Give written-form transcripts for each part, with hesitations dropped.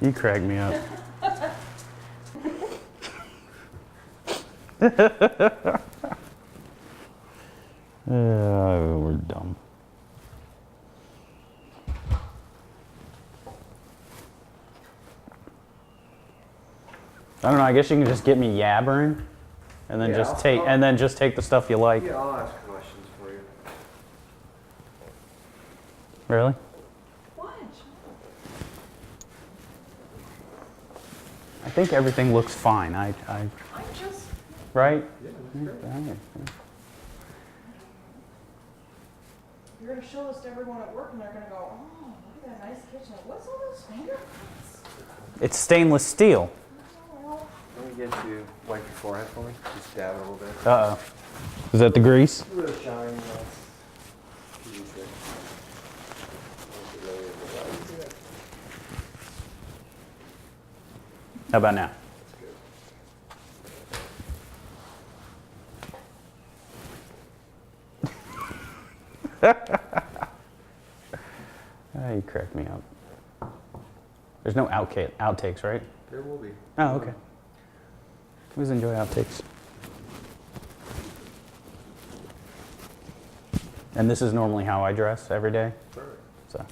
You crack me up. We're dumb. I don't know. I guess you can just get me yabbering, and then just take the stuff you like. Yeah, I'll ask questions for you. Really? What? I think everything looks fine. I'm just. Right? Yeah, that's great. You're gonna show this to everyone at work, and they're gonna go, "Oh, look at that nice kitchen. What's all those fingerprints?" It's stainless steel. Oh, Let me get you wipe your forehead for me. Just dab it a little bit. Uh-oh. Is that the grease? A little shine. Easy trick. How about now? Oh, you cracked me up. There's no outtakes, right? There will be. Oh, okay. Always enjoy outtakes. And this is normally how I dress every day. Perfect. So.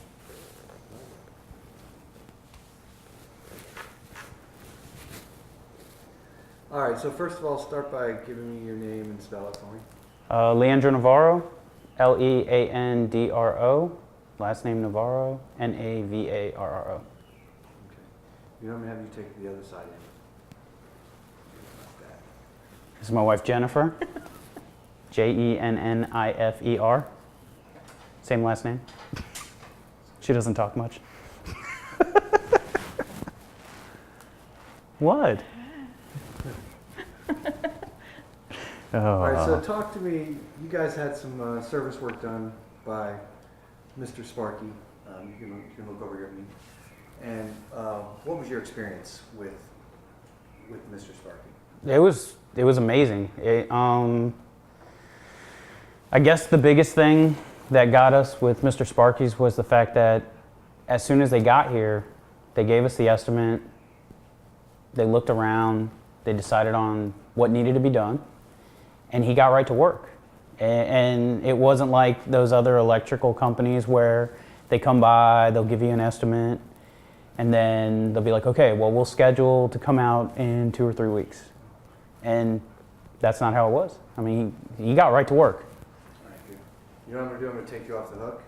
All right, so first of all, start by giving me your name and spell it for me. Leandro Navarro, Leandro. Last name Navarro, Navarro. Okay. You know I'm going to have you take the other side in. Like that. This is my wife Jennifer. Jennifer. Same last name. She doesn't talk much. What? All right, so talk to me. You guys had some service work done by Mr. Sparky. You can look over here at me. And what was your experience with Mr. Sparky? It was amazing. I guess the biggest thing that got us with Mr. Sparky's was the fact that as soon as they got here, they gave us the estimate, they looked around, they decided on what needed to be done, and he got right to work. And it wasn't like those other electrical companies where they come by, they'll give you an estimate, and then they'll be like, okay, well, we'll schedule to come out in 2 or 3 weeks. And that's not how it was. I mean, he got right to work. You know what I'm going to do? I'm going to take you off the hook.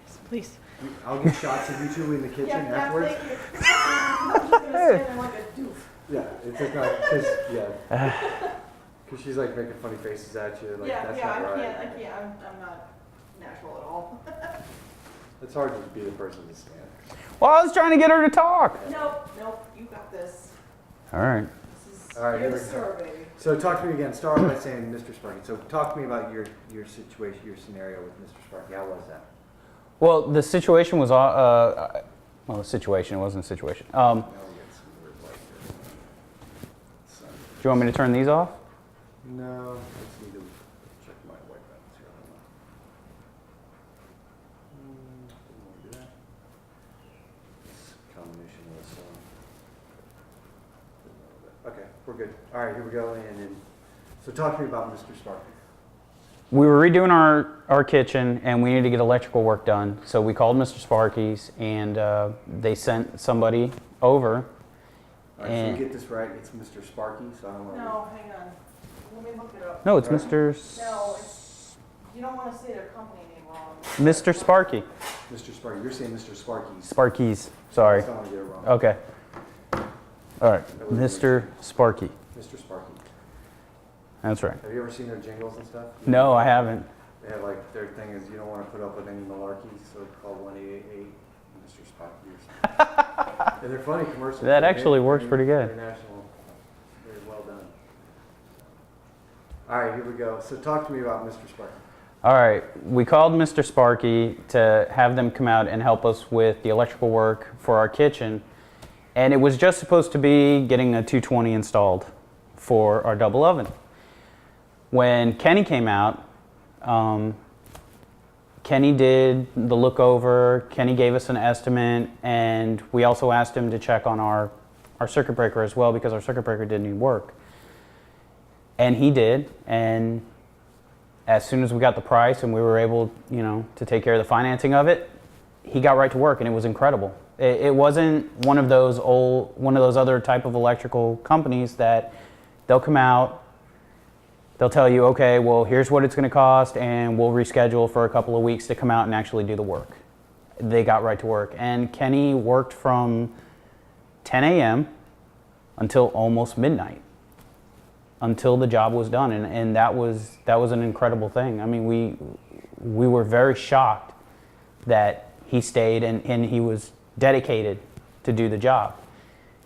yes, please. I'll get shots of you two in the kitchen afterwards. Thank you. I'm just gonna stand there like a doof. Yeah, it's just not, because she's like making funny faces at you. Like, that's not right. I can't. I'm not natural at all. It's hard to be the person to stand. Well, I was trying to get her to talk. Nope, you got this. All right. This is, All right, you're here the we go. star, baby. So talk to me again. Start by saying Mr. Sparky. So talk to me about your situation, your scenario with Mr. Sparky. How was that? Well, the situation was, well, the situation, it wasn't a situation. Now we get some weird light here. Do you want me to turn these off? No, I just need to check my white balance here. Hold on. Didn't want to do that. It's a combination of this. Okay, we're good. All right, here we go. And then, so talk to me about Mr. Sparky. We were redoing our kitchen and we needed to get electrical work done. So we called Mr. Sparky's and they sent somebody over. All right, so we get this right. It's Mr. Sparky, so I don't want to. No, hang on. Let me look it up. No, it's Right. Mr. No, you don't want to say their company name wrong. Mr. Sparky. Mr. Sparky. You're saying Mr. Sparky's. Sparky's, sorry. I don't want to get it wrong. Okay. All right, That was Mr. Sparky. Mr. Sparky. That's right. Have you ever seen their jingles and stuff? No, I haven't. They have like, their thing is you don't want to put up with any malarkey, so it's called 1888 Mr. Sparky. And they're funny commercials. That actually works pretty good. International. Very well done. All right, here we go. So talk to me about Mr. Sparky. All right, we called Mr. Sparky to have them come out and help us with the electrical work for our kitchen. And it was just supposed to be getting a 220 installed for our double oven. When Kenny came out, Kenny did the look over. Kenny gave us an estimate, and we also asked him to check on our circuit breaker as well, because our circuit breaker did need work. And he did, and as soon as we got the price and we were able, to take care of the financing of it, he got right to work, and it was incredible. It wasn't one of those other type of electrical companies that they'll come out, they'll tell you, okay, well, here's what it's going to cost, and we'll reschedule for a couple of weeks to come out and actually do the work. They got right to work, and Kenny worked from 10 a.m. until almost midnight, until the job was done, and that was an incredible thing. I mean, we were very shocked that he stayed and he was dedicated to do the job.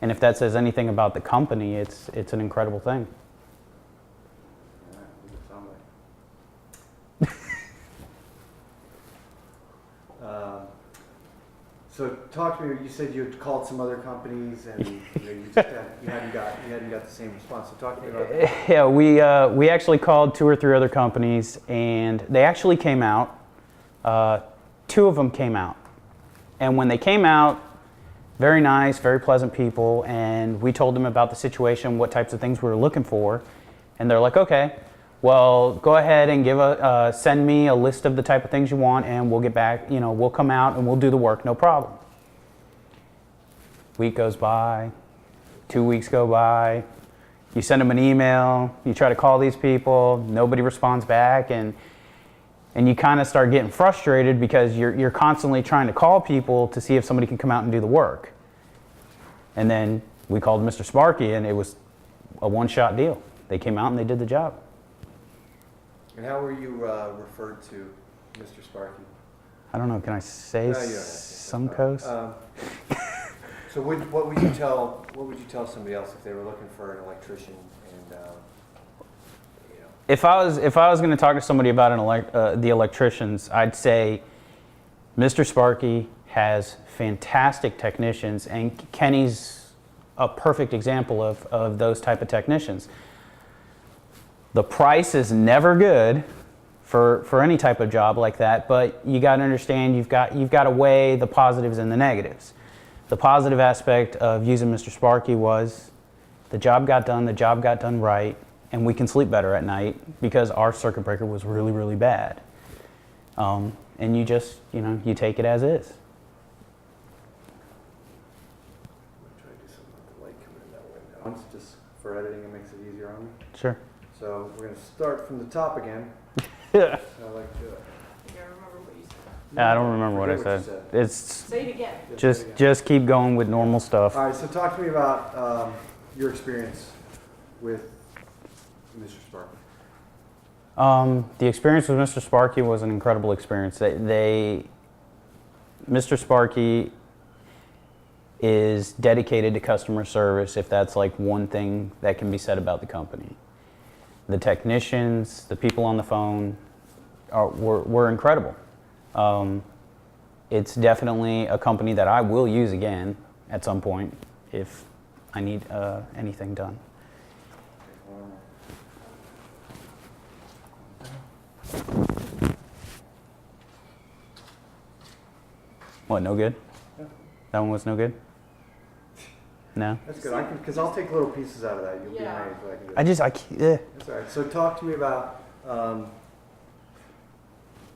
And if that says anything about the company, it's an incredible thing. So talk to me. You said you had called some other companies, and you hadn't got the same response. So talk to me about that. Yeah, we actually called 2 or 3 other companies, and they actually came out. 2 of them came out, and when they came out, very nice, very pleasant people, and we told them about the situation, what types of things we were looking for, and they're like, okay, well, go ahead and send me a list of the type of things you want, and we'll get back, we'll come out and we'll do the work, no problem. Week goes by, 2 weeks go by, you send them an email, you try to call these people, nobody responds back, and you kind of start getting frustrated because you're constantly trying to call people to see if somebody can come out and do the work. And then we called Mr. Sparky, and it was a one-shot deal. They came out and they did the job. And how were you referred to, Mr. Sparky? I don't know. Can I say Suncoast? So what would you tell somebody else if they were looking for an electrician? And If I was going to talk to somebody about the electricians, I'd say Mr. Sparky has fantastic technicians, and Kenny's a perfect example of those type of technicians. The price is never good for any type of job like that, but you got to understand you've got to weigh the positives and the negatives. The positive aspect of using Mr. Sparky was the job got done right, and we can sleep better at night because our circuit breaker was really, really bad. And you just, you take it as is. I'm going to try to do something with the light coming in that window. Just for editing, it makes it easier on me. Sure. So we're going to start from the top again. Yeah. So I like to. You gotta remember what you said. I don't remember what I Forget said. you It's Say it again. just keep going with normal stuff. All right. So talk to me about your experience with Mr. Sparky. The experience with Mr. Sparky was an incredible experience. Mr. Sparky is dedicated to customer service, if that's like one thing that can be said about the company. The technicians, the people on the phone were incredible. It's definitely a company that I will use again at some point if I need anything done. What, no good? Yeah. That one was no good? No? That's good. Because I'll take little pieces out of that. You'll Yeah. be amazed what I can do. That's all right. So talk to me about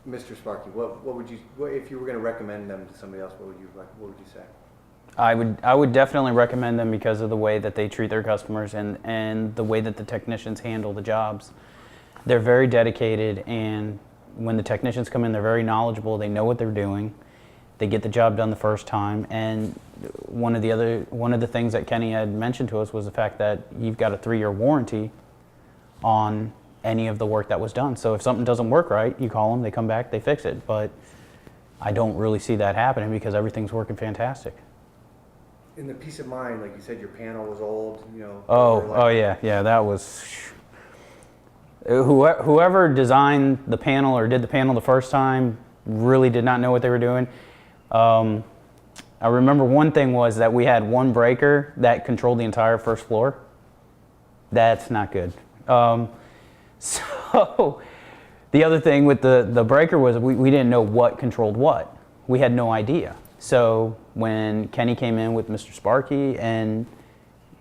Mr. Sparky. What would you, if you were going to recommend them to somebody else? What would you say? I would definitely recommend them because of the way that they treat their customers and the way that the technicians handle the jobs. They're very dedicated, and when the technicians come in, they're very knowledgeable. They know what they're doing. They get the job done the first time. And one of the things that Kenny had mentioned to us was the fact that you've got a 3-year warranty on any of the work that was done. So if something doesn't work right, you call them, they come back, they fix it. But I don't really see that happening because everything's working fantastic. In the peace of mind, like you said, your panel was old, Oh yeah, that was. Whoever designed the panel or did the panel the first time really did not know what they were doing. I remember one thing was that we had one breaker that controlled the entire first floor. That's not good. So The other thing with the breaker was we didn't know what controlled what. We had no idea. So when Kenny came in with Mr. Sparky and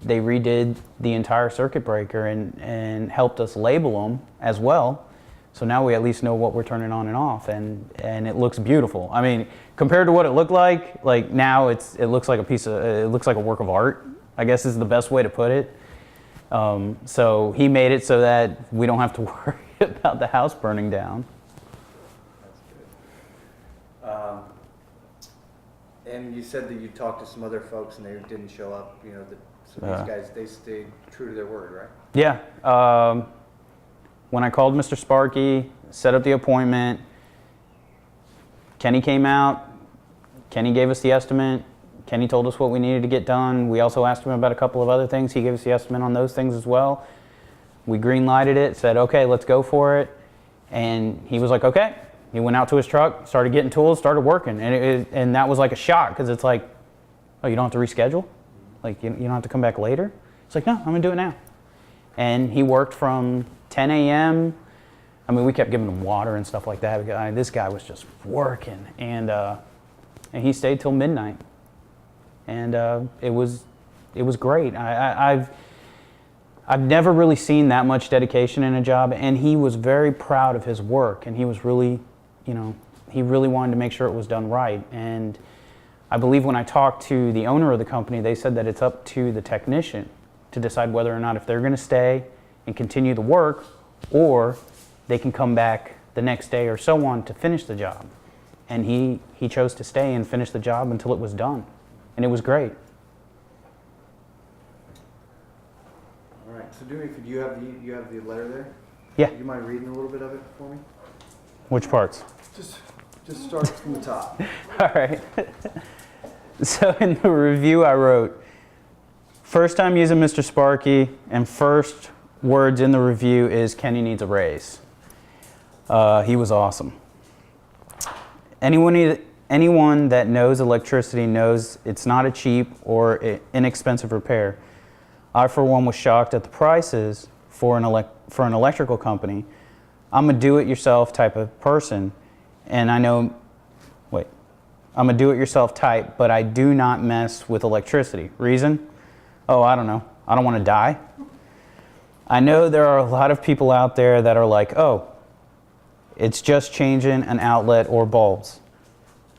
they redid the entire circuit breaker and helped us label them as well. So now we at least know what we're turning on and off, and it looks beautiful. I mean, compared to what it looked like now it looks like it looks like a work of art, I guess is the best way to put it. So he made it so that we don't have to worry about the house burning down. That's good. And you said that you talked to some other folks and they didn't show up. You know, so these guys, they stayed true to their word, right? Yeah. When I called Mr. Sparky, set up the appointment, Kenny came out, Kenny gave us the estimate, Kenny told us what we needed to get done. We also asked him about a couple of other things. He gave us the estimate on those things as well. We green lighted it, said, okay, let's go for it. And he was like, okay. He went out to his truck, started getting tools, started working. And that was like a shock, because it's like, oh, you don't have to reschedule? Like, you don't have to come back later? It's like, no, I'm gonna do it now. And he worked from 10 a.m. I mean, we kept giving him water and stuff like that. This guy was just working, and he stayed till midnight, and it was great. I've never really seen that much dedication in a job, and he was very proud of his work, and he was really, he really wanted to make sure it was done right. And I believe when I talked to the owner of the company, they said that it's up to the technician to decide whether or not if they're going to stay and continue the work, or they can come back the next day or so on to finish the job. And he chose to stay and finish the job until it was done. And it was great. All right, so do you have the letter there? Yeah. Do you mind reading a little bit of it for me? Which parts? Just start from the top. All right. So in the review I wrote, first time using Mr. Sparky, and first words in the review is Kenny needs a raise. He was awesome. Anyone that knows electricity knows it's not a cheap or inexpensive repair. I, for one, was shocked at the prices for an electrical company. I'm a do-it-yourself type of person, and I'm a do-it-yourself type, but I do not mess with electricity. Reason? Oh, I don't know. I don't want to die. I know there are a lot of people out there that are like, oh, it's just changing an outlet or bulbs.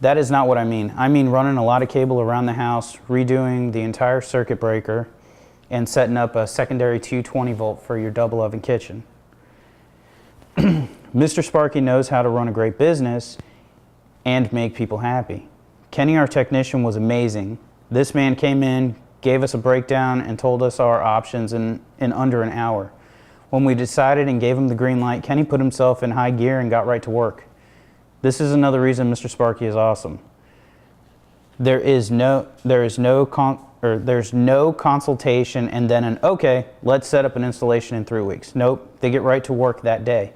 That is not what I mean. I mean running a lot of cable around the house, redoing the entire circuit breaker, and setting up a secondary 220 volt for your double oven kitchen. Mr. Sparky knows how to run a great business and make people happy. Kenny, our technician, was amazing. This man came in, gave us a breakdown, and told us our options in under an hour. When we decided and gave him the green light, Kenny put himself in high gear and got right to work. This is another reason Mr. Sparky is awesome. There's no consultation and then an okay, let's set up an installation in 3 weeks. Nope, they get right to work that day.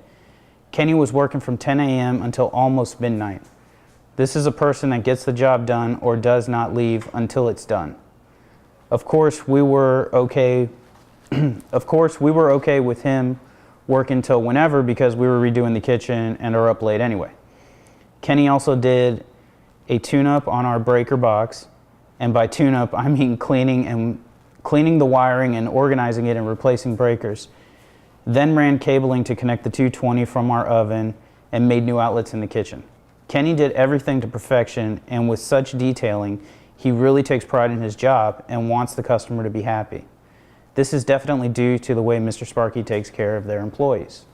Kenny was working from 10 a.m. until almost midnight. This is a person that gets the job done or does not leave until it's done. Of course, we were okay with him working till whenever, because we were redoing the kitchen and are up late anyway. Kenny also did a tune-up on our breaker box, and by tune-up I mean cleaning the wiring and organizing it and replacing breakers. Then ran cabling to connect the 220 from our oven and made new outlets in the kitchen. Kenny did everything to perfection, and with such detailing, he really takes pride in his job and wants the customer to be happy. This is definitely due to the way Mr. Sparky takes care of their employees.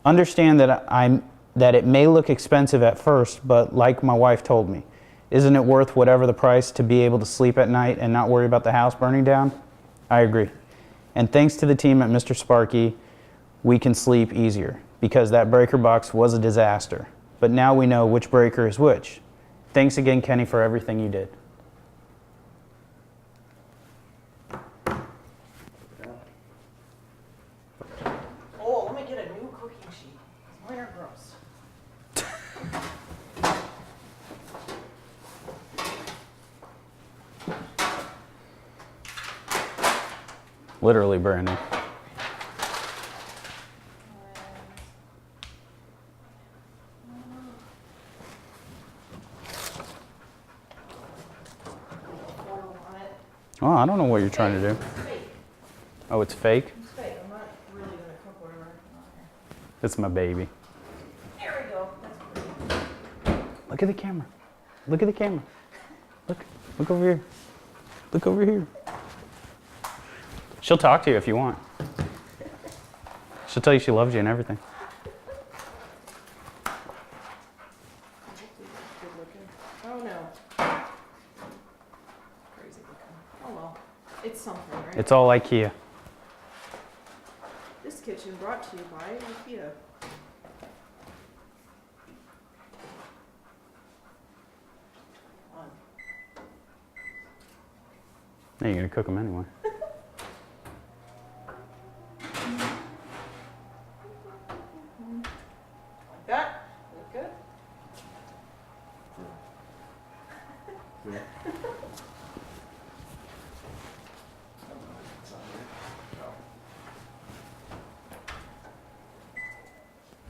Understand that it may look expensive at first, but like my wife told me, isn't it worth whatever the price to be able to sleep at night and not worry about the house burning down? I agree. And thanks to the team at Mr. Sparky, we can sleep easier, because that breaker box was a disaster. But now we know which breaker is which. Thanks again, Kenny, for everything you did. Oh, let me get a new cooking sheet. Mine are gross. Literally brand new. Oh, I don't know what you're trying to do. It's fake. Oh, it's fake? It's fake. I'm not really gonna cook whatever I put on here. It's my baby. There we go. That's pretty. Look at the camera. Look at the camera. Look. Look over here. Look over here. She'll talk to you if you want. She'll tell you she loves you and everything. Good looking. Oh no. Crazy looking. Oh well. It's something, right? It's all IKEA. This kitchen brought to you by IKEA. On. Now you're gonna cook them anyway. Like that? Look good? Yeah.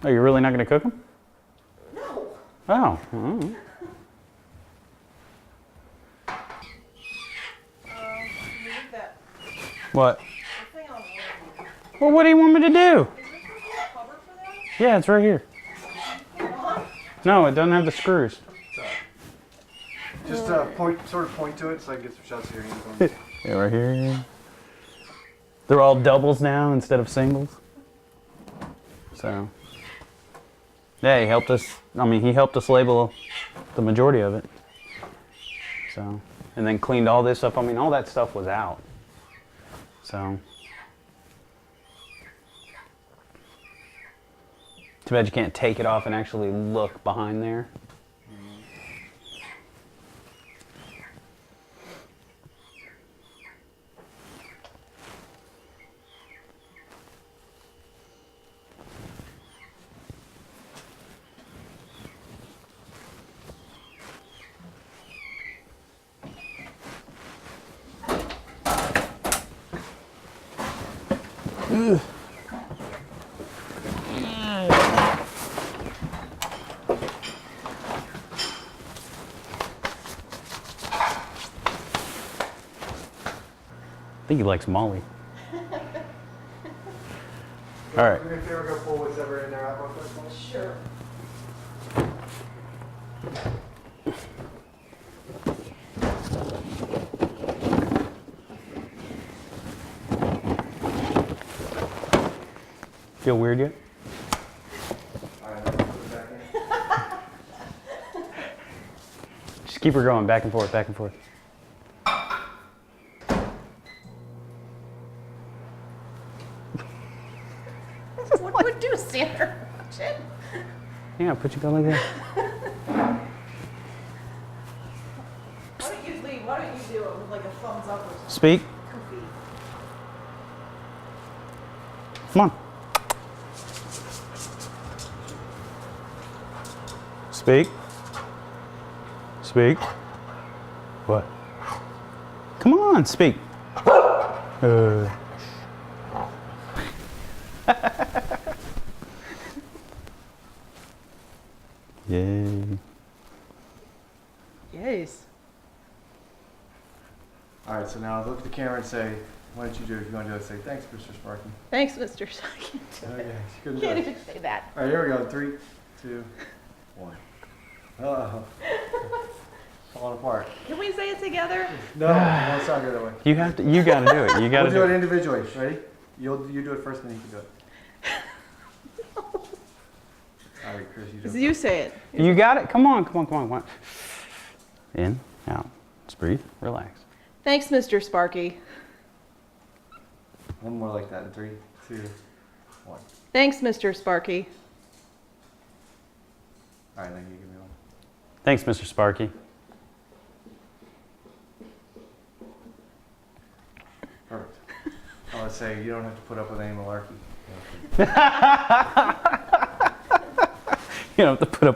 Oh, you're really not gonna cook them? No. Oh. Oh. Move that What? thing on the wall. Well, what do you want me to do? Is there supposed to be a cover for that? Yeah, it's right here. On? No, it doesn't have the screws. Just sort of point to it so I can get some shots of your hands on it. Yeah, right here. They're all doubles now instead of singles. So, yeah, he helped us. I mean, he helped us label the majority of it. So, and then cleaned all this up. I mean, all that stuff was out. So, too bad you can't take it off and actually look behind there. I think he likes Molly. All right. Do me a favor, go pull whatever in there out real quick. Sure. Feel weird yet? Alright, put it back in. Just keep her going back and forth, back and forth. What would do, stand there? Shit. Yeah, put your gun like that. Why don't you do it with like a thumbs up or something? Speak. Goofy. Come on. Speak. Speak. What? Come on, speak. Yay. Yes. Alright, so now look at the camera and say, what did you do? If you want to do it, say, thanks, Mr. Sparky. Thanks, Mr. Sparky. Okay, you couldn't Can't do it. even say that. Alright, here we go. 3, 2, 1. Uh-oh. Falling apart. Can we say it together? No, it won't sound good that way. You have to. You got to do it. You got to We'll do it do it. individually. Ready? You do it first, then you can do it. Alright, Chris, you do it. You say it. You got it. Come on, come on, come on, come on. In, out. Just breathe. Relax. Thanks, Mr. Sparky. One more like that in 3, 2, 1. Thanks, Mr. Sparky. Alright, then you give me one. Thanks, Mr. Sparky. Perfect. I would say you don't have to put up with any malarkey. You don't have to put up with